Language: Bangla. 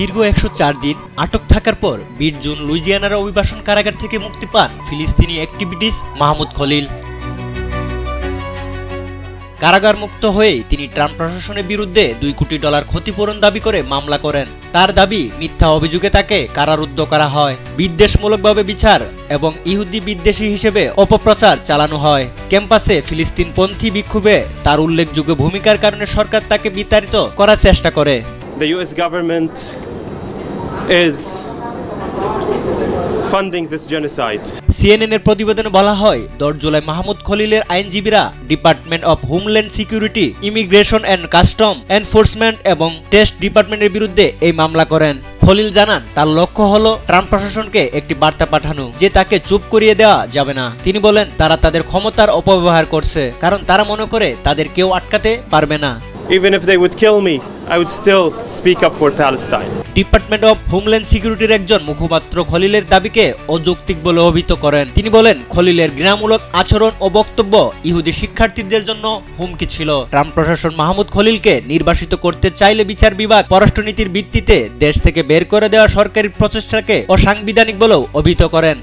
দীর্ঘ 104 দিন আটক থাকার পর 20 জুন লুইজিয়ানার অভিবাসন কারাগার থেকে মুক্তি পান ফিলিস্তিনি অ্যাক্টিভিস্ট মাহমুদ খলিল। কারাগার মুক্ত হয়েই তিনি ট্রাম্প প্রশাসনের বিরুদ্ধে $2 কোটি ক্ষতিপূরণ দাবি করে মামলা করেন। তার দাবি, মিথ্যা অভিযোগে তাকে কারারুদ্ধ করা হয়, বিদ্বেষমূলকভাবে বিচার এবং ইহুদি বিদ্বেষী হিসেবে অপপ্রচার চালানো হয়। ক্যাম্পাসে ফিলিস্তিনপন্থী বিক্ষোভে তার উল্লেখযোগ্য ভূমিকার কারণে সরকার তাকে বিতাড়িত করার চেষ্টা করে। The US government is funding this genocide. CNN এর প্রতিবেদনে বলা হয়, 10 জুলাই মাহমুদ খলিলের আইনজীবীরা department of homeland security, immigration and custom enforcement এবং টেস্ট ডিপার্টমেন্টের বিরুদ্ধে এই মামলা করেন। খলিল জানান, তার লক্ষ্য হলো ট্রাম্প প্রশাসনকে একটি বার্তা পাঠানো যে তাকে চুপ করিয়ে দেওয়া যাবে না। তিনি বলেন, তারা তাদের ক্ষমতার অপব্যবহার করছে, কারণ তারা মনে করে তাদের কেউ আটকাতে পারবে না। Even if they would kill me, I would still speak up for Palestine. Department of homeland সিকিউরিটির একজন মুখপাত্র খলিলের দাবিকে অযৌক্তিক বলে অভিহিত করেন। তিনি বলেন, খলিলের ঘৃণামূলক আচরণ ও বক্তব্য ইহুদি শিক্ষার্থীদের জন্য হুমকি ছিল। ট্রাম্প প্রশাসন মাহমুদ খলিলকে নির্বাসিত করতে চাইলে বিচার বিভাগ পররাষ্ট্রনীতির ভিত্তিতে দেশ থেকে বের করে দেওয়া সরকারি প্রচেষ্টাকে অসাংবিধানিক বলেও অভিহিত করেন।